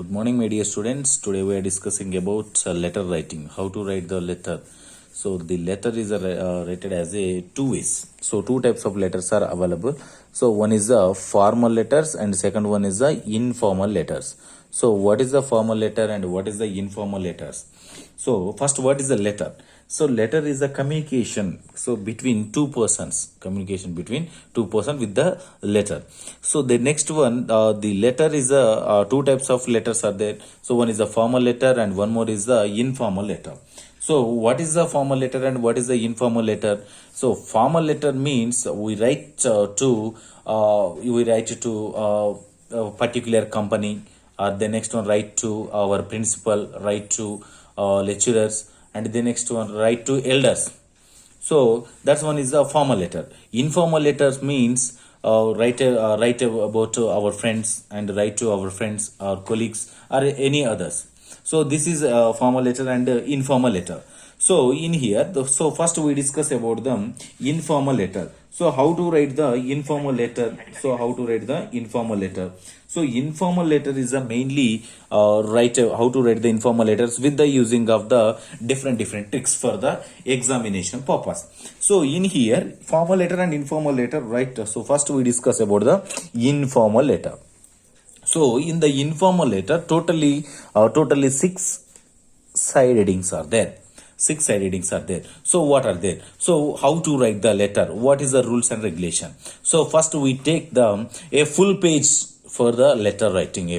Good morning, my dear students. Today we are discussing about letter writing, how to write the letter. So the letter is rated as a two ways. So two types of letters are available. So one is the formal letters and second one is the informal letters. So what is the formal letter and what is the informal letters? So first, what is the letter? So letter is a communication. So between two persons, communication between two persons with the letter. So the next one, the letter is a two types of letters are there. So one is a formal letter and one more is the informal letter. So what is the formal letter and what is the informal letter? So formal letter means we write to a particular company. The next one write to our principal, write to lecturers, and the next one write to elders. So that's one is a formal letter. Informal letters means write about our friends and write to our friends or colleagues or any others. So this is a formal letter and informal letter. So in here, so first we discuss about the informal letter. So how to write the informal letter? So informal letter is a mainly how to write the informal letters with the using of the different tricks for the examination purpose. So in here, formal letter and informal letter, right? So first we discuss about the informal letter. So in the informal letter, totally 6 side headings are there. 6 side headings are there. So what are there? So how to write the letter? What is the rules and regulation? So first we take a full page for the letter writing.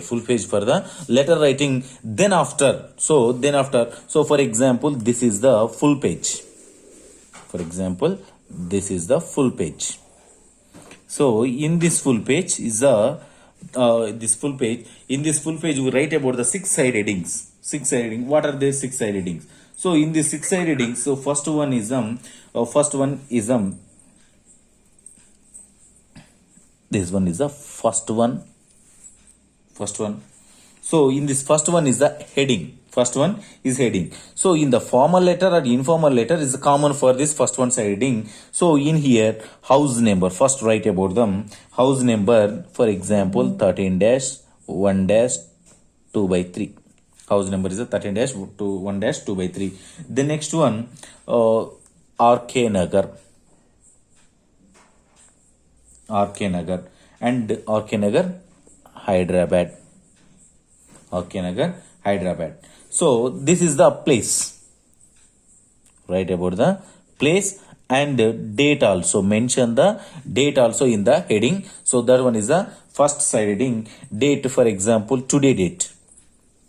Then after, so for example, this is the full page. So in this full page is In this full page we write about the 6 side headings. What are the 6 side headings? So in the 6 side headings, so first one is this one is the first one. So in this first one is the heading. So in the formal letter or informal letter is common for this first one side heading. So in here, house number, first write about them. House number, for example, 13-1-2/3. House number is a 13-1-2/3. The next one, RK Nagar. And RK Nagar, Hyderabad. So this is the place. Write about the place and date also. Mention the date also in the heading. So that one is the first side heading. Date, for example, today date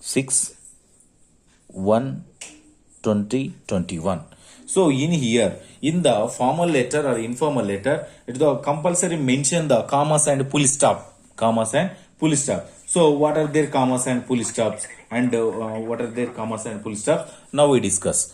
6/1/2021. So in here, in the formal letter or informal letter, it is the compulsory mention the commas and full stop. So what are their commas and full stops and Now we discuss.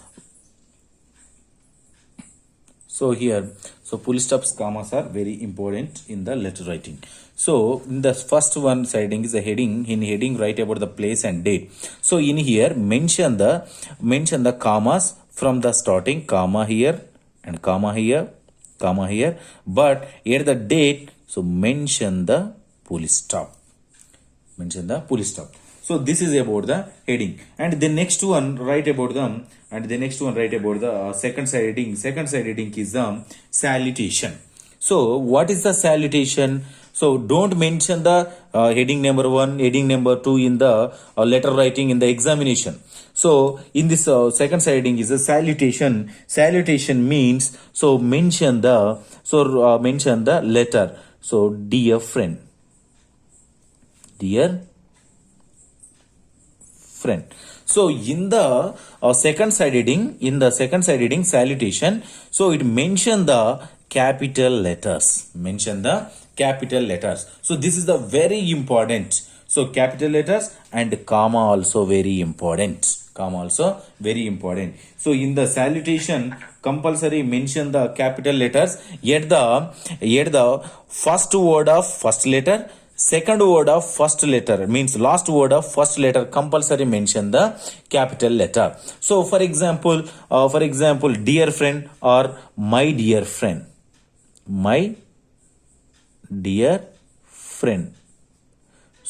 So here, so full stops, commas are very important in the letter writing. So in the first one siding is a heading. In heading, write about the place and date. So in here, mention the commas from the starting, comma here and comma here. But here the date, so mention the full stop. So this is about the heading. And the next one write about the second side heading. Second side heading is the salutation. So what is the salutation? So don't mention the heading number 1, heading number 2 in the letter writing in the examination. So in this second side heading is a salutation. Salutation means, so mention the letter. So dear friend. So in the second side heading, salutation, so it mention the capital letters. So this is the very important. So capital letters and comma also very important. So in the salutation, compulsory mention the capital letters. Yet the first word of first letter, second word of first letter, means last word of first letter, compulsory mention the capital letter. So for example, dear friend or my dear friend.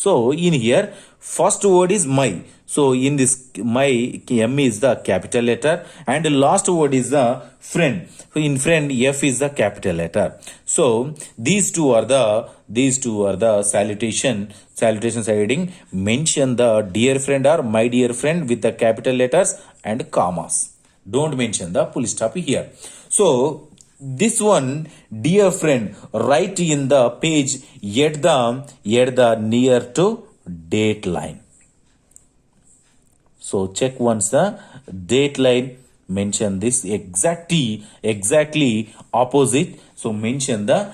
So in here, first word is my. So in this my, M is the capital letter, and the last word is the friend. So in friend, F is the capital letter. So these two are the salutation heading. Mention the dear friend or my dear friend with the capital letters and commas. Don't mention the full stop here. So this one, dear friend, write in the page at the near to date line. So check once the date line, mention this exactly opposite. So mention the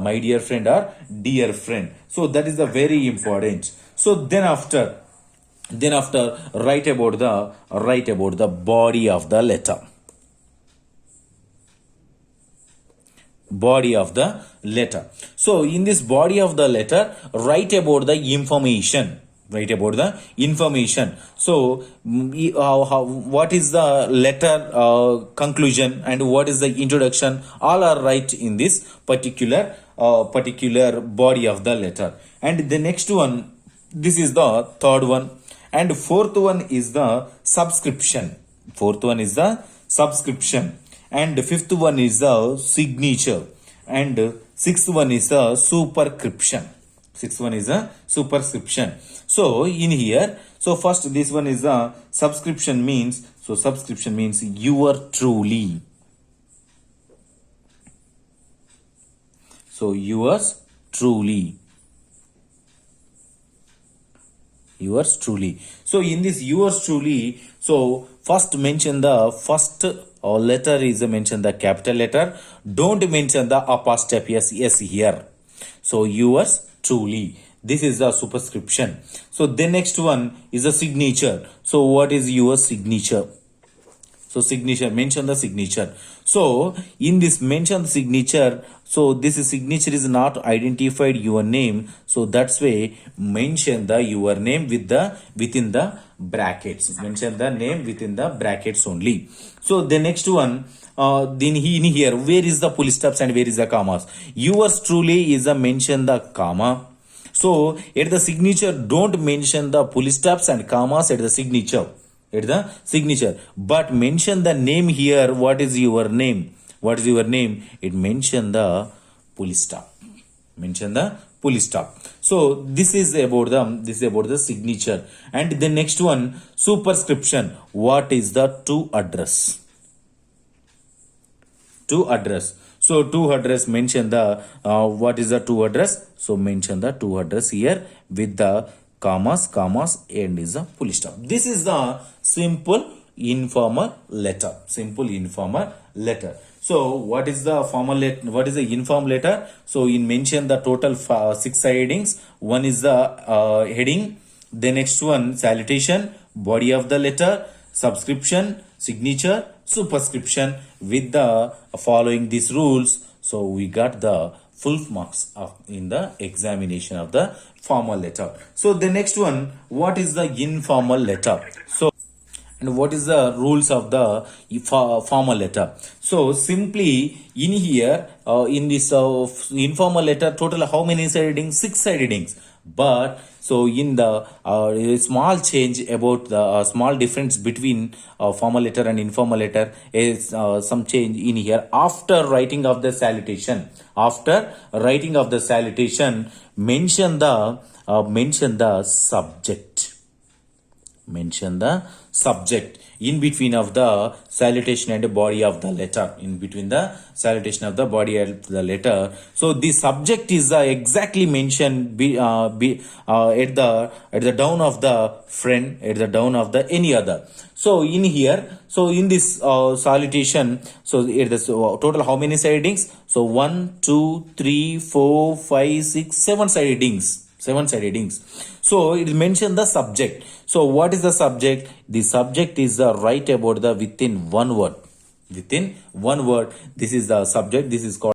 my dear friend or dear friend. So that is the very important. So then after write about the body of the letter. Body of the letter. So in this body of the letter, write about the information. So what is the letter conclusion and what is the introduction, all are right in this particular body of the letter. And the next one, this is the third one, and fourth one is the subscription. And fifth one is the signature, and sixth one is the superscription. So in here, so first this one is the subscription means, so subscription means yours truly. So yours truly. So in this yours truly, so first mention the first letter is mention the capital letter. Don't mention the apostrophe s here. So yours truly. This is the superscription. So the next one is a signature. So what is your signature? So signature, mention the signature. So in this mention the signature, so this signature is not identified your name. So that's why mention the your name within the brackets. Mention the name within the brackets only. So the next one, then in here, where is the full stops and where is the commas? Yours truly is a mention the comma. So at the signature, don't mention the full stops and commas at the signature. But mention the name here. What is your name? It mention the full stop. So this is about the signature. And the next one, superscription. What is the to address? So to address, mention the what is the to address? So mention the to address here with the commas, and is a full stop. This is the simple informal letter. So what is the formal letter? What is the informal letter? So in mention the total 6 headings. One is the heading. The next one, salutation, body of the letter, subscription, signature, superscription with the following these rules. So we got the full marks in the examination of the formal letter. So the next one, what is the informal letter? So and what is the rules of the formal letter? So simply in here, in this informal letter, total how many side headings? 6 side headings. But so in the small change about the small difference between formal letter and informal letter is some change in here. After writing of the salutation, mention the subject in between of the salutation and the body of the letter. So the subject is exactly mentioned at the down of the friend, at the down of the any other. So in here, so in this salutation, so it is total how many side headings? So 1, 2, 3, 4, 5, 6, 7 side headings. So it mentioned the subject. So what is the subject? The subject is write about the within one word. This is the subject. This is called